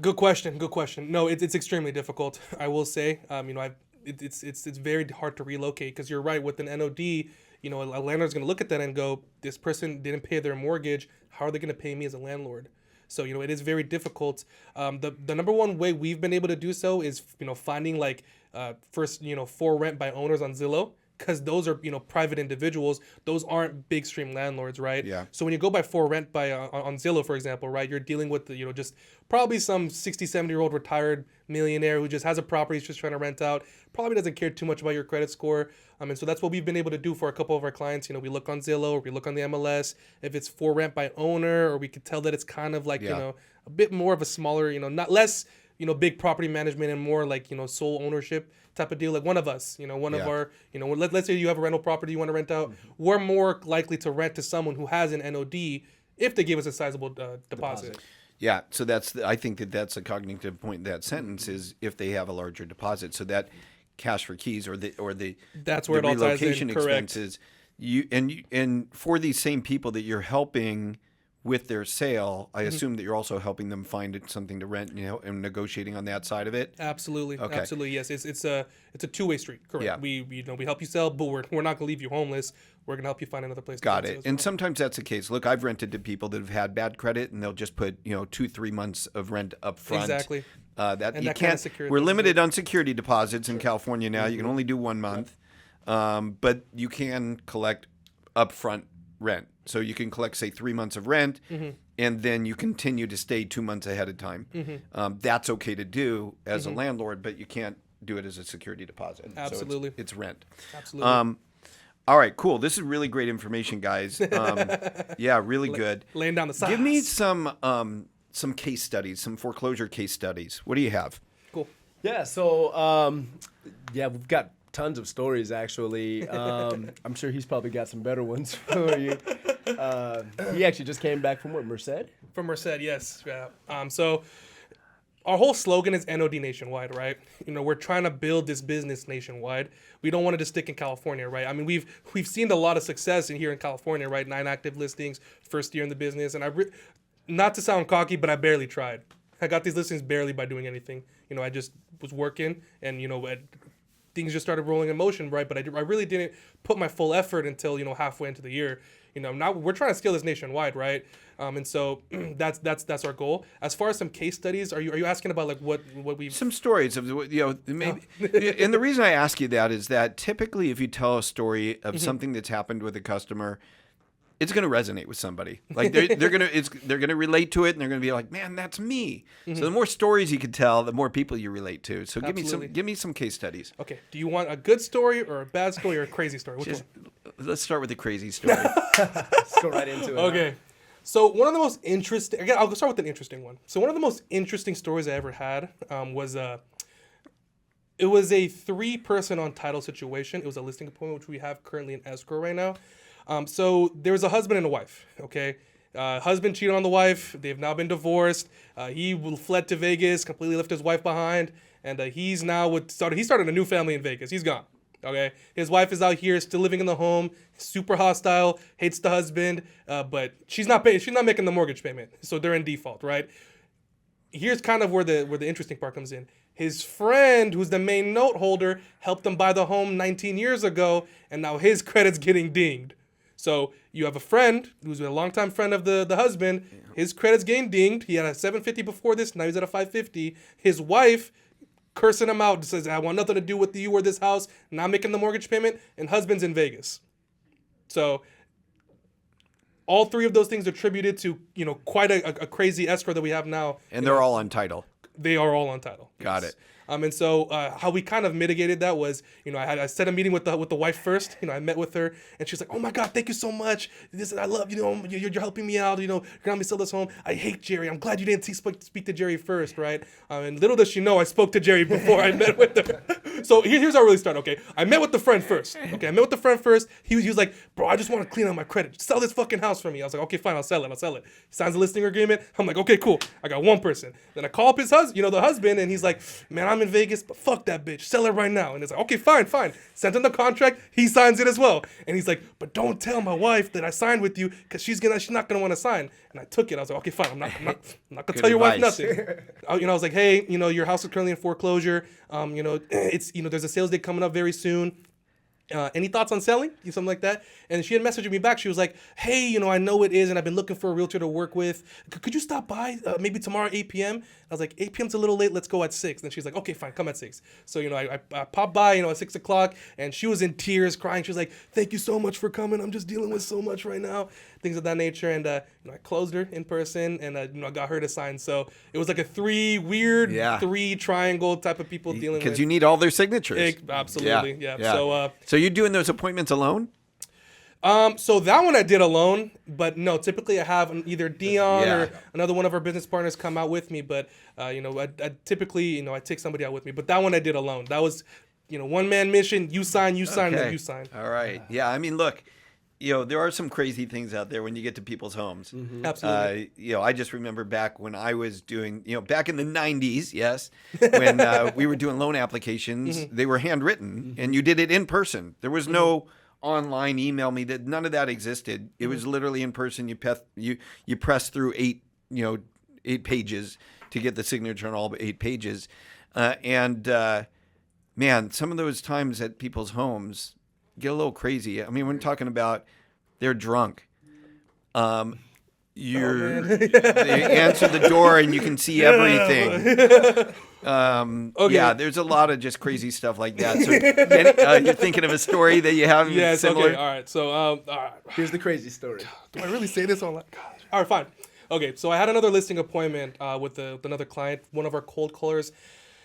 Good question. No, it's extremely difficult. I will say, it's very hard to relocate because you're right. With an NOD, a landlord's going to look at that and go, this person didn't pay their mortgage. How are they going to pay me as a landlord? So, it is very difficult. The number one way we've been able to do so is, finding first, for rent by owners on Zillow. Because those are, private individuals. Those aren't big stream landlords, right? Yeah. So when you go by for rent by on Zillow, for example, right, you're dealing with, just probably some 60, 70-year-old retired millionaire who just has a property he's just trying to rent out, probably doesn't care too much about your credit score. And so that's what we've been able to do for a couple of our clients. We look on Zillow, or we look on the MLS. If it's for rent by owner, or we could tell that it's kind of like, a bit more of a smaller, not less, big property management and more like, sole ownership type of deal, like one of us, one of our, let's say you have a rental property you want to rent out, we're more likely to rent to someone who has an NOD if they give us a sizable deposit. Yeah, so I think that's a cognitive point in that sentence is if they have a larger deposit, so that cash for keys or the that's where the it all ties in. Relocation expenses, and for these same people that you're helping with their sale, I assume that you're also helping them find something to rent, and negotiating on that side of it. Absolutely, okay. Absolutely, yes. It's a two-way street. Correct. Yeah. We help you sell, but we're not gonna leave you homeless. We're gonna help you find another place. Got it. And sometimes that's the case. Look, I've rented to people that have had bad credit, and they'll just put 2-3 months of rent up front. Exactly. That you can't. We're limited on security deposits in California now. You can only do 1 month, but you can collect upfront rent. So you can collect, say, 3 months of rent, and then you continue to stay 2 months ahead of time. That's okay to do as a landlord, but you can't do it as a security deposit. Absolutely. So it's rent. Absolutely. All right, cool. This is really great information, guys. Yeah, really good. Laying down the sauce. Give me some case studies, some foreclosure case studies. What do you have? Cool. Yeah, so, we've got tons of stories, actually. I'm sure he's probably got some better ones for you. He actually just came back from Merced? From Merced, yes. Yeah. So our whole slogan is NOD nationwide, right? We're trying to build this business nationwide. We don't want to just stick in California, right? I mean, we've seen a lot of success here in California, right? 9 active listings, first year in the business. And not to sound cocky, but I barely tried. I got these listings barely by doing anything. I just was working and, things just started rolling in motion, right? But I really didn't put my full effort until, halfway into the year. Now we're trying to scale this nationwide, right? And so that's our goal. As far as some case studies, are you asking about like what we some stories of maybe, and the reason I ask you that is that typically if you tell a story of something that's happened with a customer, it's going to resonate with somebody. Like they're going to relate to it, and they're going to be like, "Man, that's me." So the more stories you can tell, the more people you relate to. So give me some case studies. Okay. Do you want a good story or a bad story or a crazy story? Which one? Let's start with the crazy story. Let's go right into it. Okay. So one of the most interesting, again, I'll start with an interesting one. So one of the most interesting stories I ever had was it was a 3-person on title situation. It was a listing appointment, which we have currently in escrow right now. So there was a husband and a wife, okay? Husband cheated on the wife. They've now been divorced. He fled to Vegas, completely left his wife behind. And he started a new family in Vegas. He's gone. Okay, his wife is out here, still living in the home, super hostile, hates the husband, but she's not making the mortgage payment, so they're in default, right? Here's kind of where the interesting part comes in. His friend, who's the main note holder, helped him buy the home 19 years ago, and now his credit's getting dinged. So you have a friend who's a longtime friend of the husband. His credit's getting dinged. He had a 750 before this. Now he's at a 550. His wife cursing him out, says, "I want nothing to do with you or this house, not making the mortgage payment," and husband's in Vegas. So all 3 of those things attributed to, quite a crazy escrow that we have now. And they're all on title. They are all on title. Got it. And so how we kind of mitigated that was, I set a meeting with the wife first. I met with her, and she's like, "Oh my God, thank you so much. I love you're helping me out. You're gonna help me sell this home. I hate Jerry. I'm glad you didn't speak to Jerry first, right?" And little does she know, I spoke to Jerry before I met with her. So here's how I really started. Okay, I met with the friend first. He was like, "Bro, I just want to clean up my credit. Sell this fucking house for me." I was like, "Okay, fine, I'll sell it. He signs a listing agreement. I'm like, "Okay, cool. I got one person." Then I call up his husband, the husband, and he's like, "Man, I'm in Vegas, but fuck that bitch. Sell it right now." And it's like, "Okay, fine. Sent him the contract. He signs it as well. And he's like, "But don't tell my wife that I signed with you, because she's not gonna want to sign." And I took it. I was like, "Okay, fine. I'm not gonna tell your wife nothing." I was like, "Hey, your house is currently in foreclosure. It's there's a sales day coming up very soon. Any thoughts on selling?" Something like that. And she had messaged me back. She was like, "Hey, I know it is, and I've been looking for a realtor to work with. Could you stop by maybe tomorrow at 8 p.m.? I was like, 8 p.m.'s a little late. Let's go at 6. And she's like, "Okay, fine, come at 6. So, I popped by, at 6 o'clock, and she was in tears, crying. She was like, "Thank you so much for coming. I'm just dealing with so much right now." Things of that nature. And, I closed her in person, and, I got her to sign. So it was like a 3 triangle type of people dealing with. Because you need all their signatures. Absolutely, yeah. So you're doing those appointments alone? So that one I did alone, but no, typically I have either Dion or another one of our business partners come out with me, but I typically, I take somebody out with me, but that one I did alone. That was, one-man mission. You sign, then you sign. All right. Yeah, I mean, look, there are some crazy things out there when you get to people's homes. Mm-hmm. Absolutely. I just remember back when I was doing, back in the 90s, yes, when we were doing loan applications, they were handwritten, and you did it in person. There was no online email me, that none of that existed. It was literally in person. You press through 8 pages to get the signature on all 8 pages. Man, some of those times at people's homes get a little crazy. I mean, we're talking about they're drunk. They answer the door and you can see everything. Okay. Yeah, there's a lot of just crazy stuff like that. So you're thinking of a story that you have similar? Okay, all right. So here's the crazy story. Do I really say this online? Gosh. All right, fine. Okay, so I had another listing appointment with another client. One of our cold callers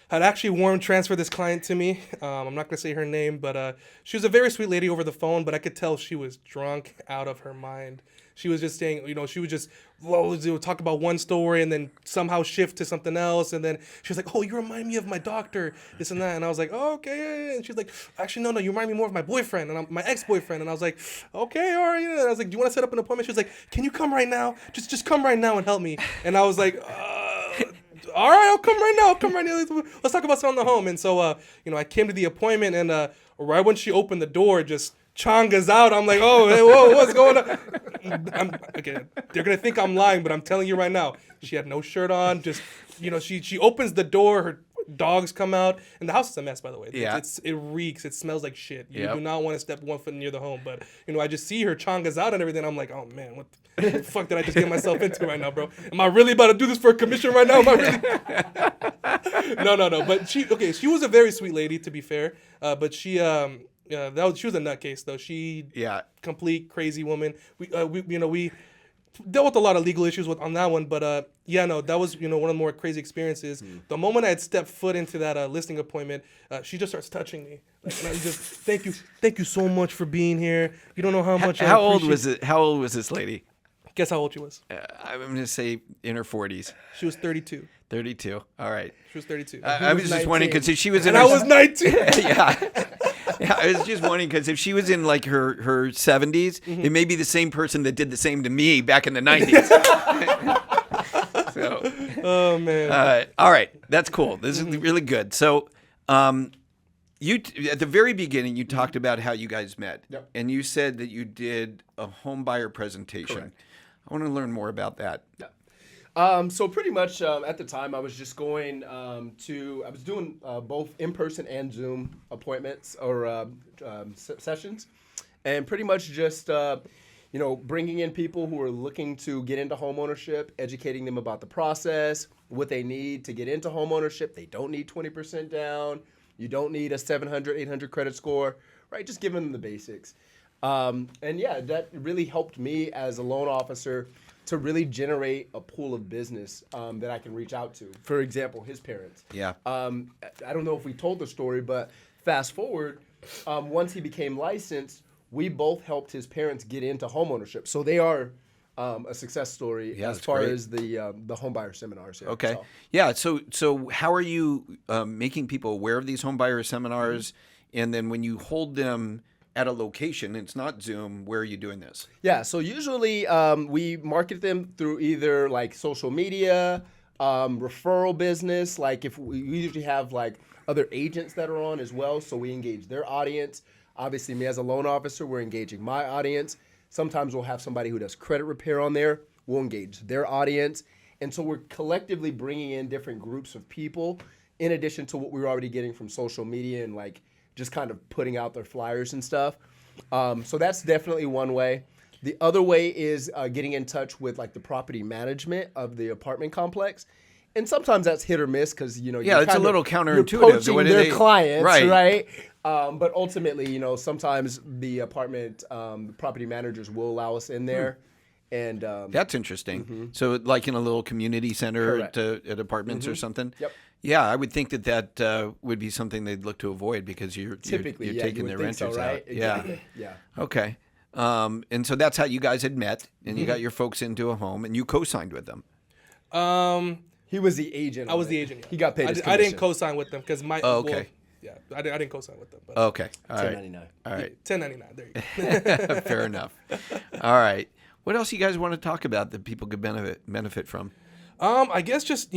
had actually warm transferred this client to me. I'm not going to say her name, but she was a very sweet lady over the phone, but I could tell she was drunk out of her mind. She was just saying, she would just talk about one story and then somehow shift to something else. And then she was like, "Oh, you remind me of my doctor, this and that." And I was like, "Oh, okay." And she's like, "Actually, no, you remind me more of my boyfriend and my ex-boyfriend." And I was like, "Okay, all right." And I was like, "Do you want to set up an appointment?" She was like, "Can you come right now? Just come right now and help me." And I was like, "All right, I'll come right now. Let's talk about something on the home." And so, I came to the appointment, and right when she opened the door, just Chonga's out. I'm like, "Oh, hey, whoa, what's going on?" They're gonna think I'm lying, but I'm telling you right now, she had no shirt on. Just, she opens the door. Dogs come out, and the house is a mess, by the way. Yeah. It reeks. It smells like shit. You Yep. do not want to step 1 foot near the home. But I just see her changas out and everything. I'm like, oh man, what the fuck did I just get myself into right now, bro? Am I really about to do this for a commission right now? Am I really? No. But she was a very sweet lady, to be fair. But she she was a nutcase though. She complete crazy woman. We dealt with a lot of legal issues on that one, but that was one of the more crazy experiences. The moment I had stepped foot into that listing appointment, she just starts touching me. Like, and I'm just thank you so much for being here. You don't know how much. How old was it? How old was this lady? Guess how old she was? I'm going to say in her 40s. She was 32. 32. All right. She was 32. I was just wondering because if she was in and I was 19. Yeah, I was just wondering because if she was in like her 70s, it may be the same person that did the same to me back in the 90s. So, oh man. All right, that's cool. This is really good. So, you at the very beginning, you talked about how you guys met, and you said that you did a home buyer presentation. Correct. I want to learn more about that. So pretty much at the time, I was just going I was doing both in-person and Zoom appointments or sessions, and pretty much just, bringing in people who are looking to get into homeownership, educating them about the process, what they need to get into homeownership. They don't need 20% down. You don't need a 700, 800 credit score, right? Just giving them the basics. That really helped me as a loan officer to really generate a pool of business that I can reach out to. For example, his parents. Yeah. I don't know if we told the story, but fast forward, once he became licensed, we both helped his parents get into homeownership. So they are a success story as far as the homebuyer seminars. Here, okay. So. Yeah. So how are you making people aware of these homebuyer seminars? And then when you hold them at a location, it's not Zoom, where are you doing this? Yeah, so usually we market them through either like social media, referral business, like if we usually have like other agents that are on as well, so we engage their audience. Obviously, me as a loan officer, we're engaging my audience. Sometimes we'll have somebody who does credit repair on there. We'll engage their audience. And so we're collectively bringing in different groups of people in addition to what we're already getting from social media and like just kind of putting out their flyers and stuff. So that's definitely one way. The other way is getting in touch with like the property management of the apartment complex. And sometimes that's hit or miss because, it's a little counterintuitive. You're poaching their clients, right? But ultimately, sometimes the apartment property managers will allow us in there. And that's interesting. So like in a little community center at apartments or something? Yep. Yeah, I would think that would be something they'd look to avoid because you're taking their renters right? out. Exactly. Yeah. Okay. And so that's how you guys had met, and you got your folks into a home, and you co-signed with them. He was the agent. I was the agent. Yeah. He got paid his I didn't co-sign with them because my. Oh, okay. I didn't co-sign with them. But, okay. All right. 1099. All right. 1099. There you go. Fair enough. All right. What else you guys want to talk about that people could benefit from? I guess just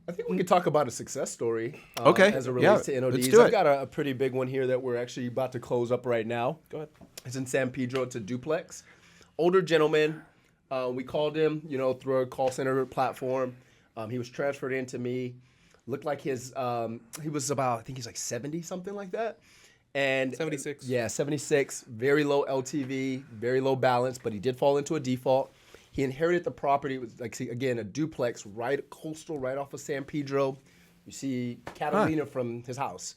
I think we could talk about a success story as it relates to NODs. Let's do it. I've got a pretty big one here that we're actually about to close up right now. Go ahead. It's in San Pedro. It's a duplex. Older gentleman. We called him, through a call center platform. He was transferred into me. Looked like he was about, I think he's like 70, something like that. And 76. Yeah, 76. Very low LTV, very low balance, but he did fall into a default. He inherited the property. It was a duplex, coastal, right off of San Pedro. You see Catalina from his house.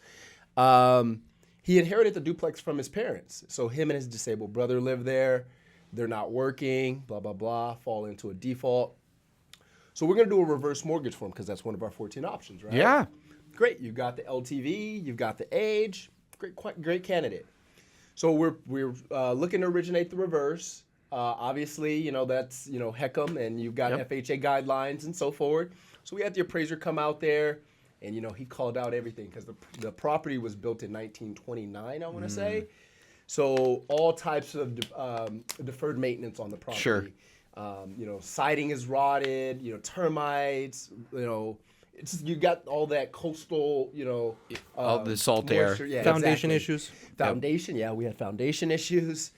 He inherited the duplex from his parents. So him and his disabled brother live there. They're not working, blah, blah, blah, fall into a default. So we're going to do a reverse mortgage for him because that's one of our 14 options, right? Yeah. Great. You've got the LTV. You've got the age. Great candidate. So we're looking to originate the reverse. Obviously, that's, HECM, and you've got FHA guidelines and so forth. So we had the appraiser come out there, and, he called out everything because the property was built in 1929, I want to say. So all types of deferred maintenance on the property. Sure. Siding is rotted, termites, you got all that coastal, all the salt moisture. air. Yeah, Foundation exactly. issues. Foundation, we had foundation issues.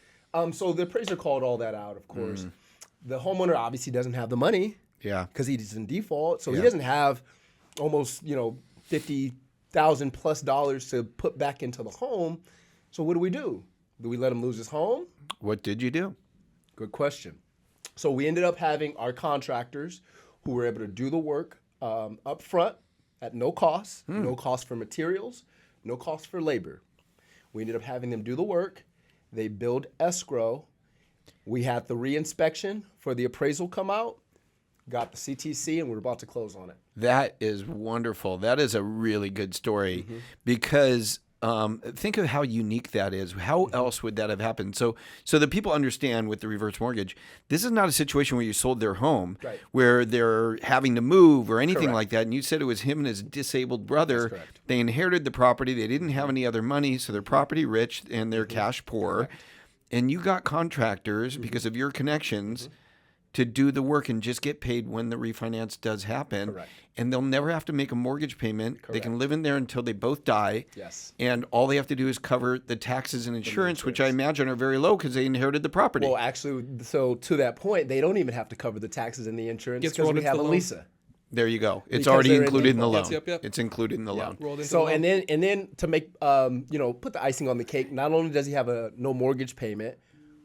So the appraiser called all that out, of course. The homeowner obviously doesn't have the money. Yeah. Because he's in default. So he doesn't have almost, $50,000 plus to put back into the home. So what do? Do we let him lose his home? What did you do? Good question. So we ended up having our contractors who were able to do the work up front at no cost, no cost for materials, no cost for labor. We ended up having them do the work. They billed escrow. We had the reinspection for the appraisal come out, got the CTC, and we're about to close on it. That is wonderful. That is a really good story because think of how unique that is. How else would that have happened? So that people understand with the reverse mortgage, this is not a situation where you sold their home, where they're having to move or anything like that. And you said it was him and his disabled brother. They inherited the property. They didn't have any other money, so they're property rich and they're cash poor. And you got contractors because of your connections to do the work and just get paid when the refinance does happen. And they'll never have to make a mortgage payment. They can live in there until they both die. And all they have to do is cover the taxes and insurance, which I imagine are very low because they inherited the property. Well, actually, so to that point, they don't even have to cover the taxes and the insurance because we have a Lisa. There you go. It's Because already they're included in the loan. Yep. It's included in the loan. So and then to make put the icing on the cake, not only does he have a no mortgage payment,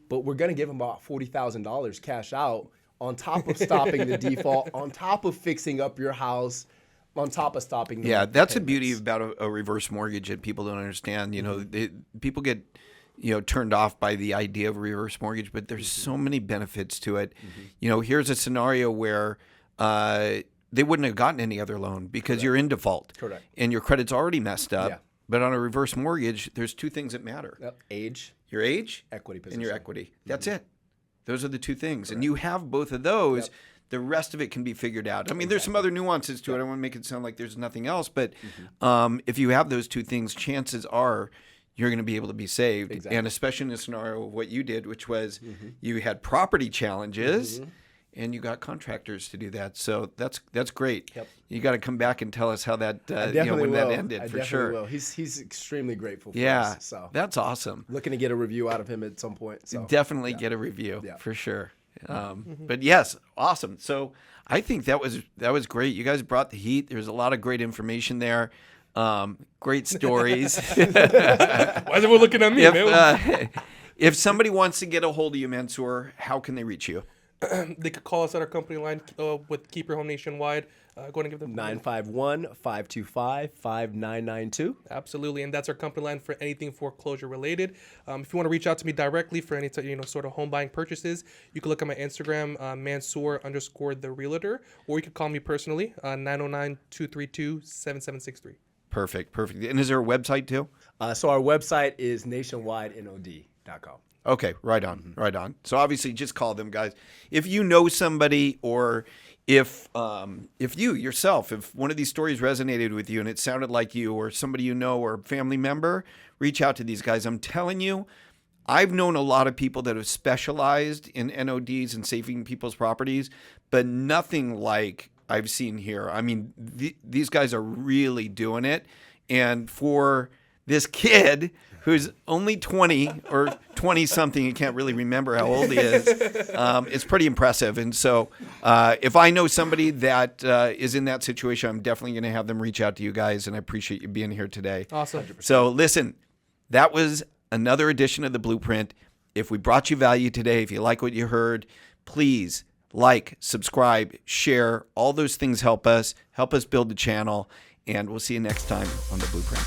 but we're gonna give him about $40,000 cash out on top of stopping the default, on top of fixing up your house, on top of stopping the that's the beauty about a reverse mortgage that people don't understand. You know, people get turned off by the idea of a reverse mortgage, but there's so many benefits to it. You know, here's a scenario where they wouldn't have gotten any other loan because you're in default. And your credit's already messed up. But on a reverse mortgage, there's two things that matter. Age. Your age. Equity position. And your equity. That's it. Those are the two things. And you have both of those. The rest of it can be figured out. I mean, there's some other nuances to it. I don't want to make it sound like there's nothing else. But if you have those two things, chances are you're going to be able to be saved. And especially in the scenario of what you did, which was you had property challenges. And you got contractors to do that, so that's great. You got to come back and tell us how that that ended for sure. Will. He's extremely grateful for us. So that's awesome. Looking to get a review out of him at some point. So definitely get a review for sure. But yes, awesome. So I think that was great. You guys brought the heat. There's a lot of great information there. Great stories. Why is everyone looking at me, man? If somebody wants to get a hold of you, Mansour, how can they reach you? They could call us at our company line with Keep Your Home Nationwide. Go ahead and give them 951-525-5992. Absolutely, and that's our company line for anything foreclosure related. If you want to reach out to me directly for any sort of home buying purchases, you can look at my Instagram, Mansour_the realtor, or you can call me personally, 909-232-7763. Perfect. And is there a website too? So our website is nationwidenod.com. Okay, right on. So obviously, just call them, guys. If you know somebody, or if you yourself, if one of these stories resonated with you and it sounded like you, or somebody you know, or a family member, reach out to these guys. I'm telling you, I've known a lot of people that have specialized in NODs and saving people's properties, but nothing like I've seen here. I mean, these guys are really doing it, and for this kid who's only 20 or 20-something, you can't really remember how old he is, it's pretty impressive. And so if I know somebody that is in that situation, I'm definitely going to have them reach out to you guys, and I appreciate you being here today. Awesome. 100%. So listen, that was another edition of The Blueprint. If we brought you value today, if you like what you heard, please like, subscribe, share. All those things help us build the channel, and we'll see you next time on The Blueprint.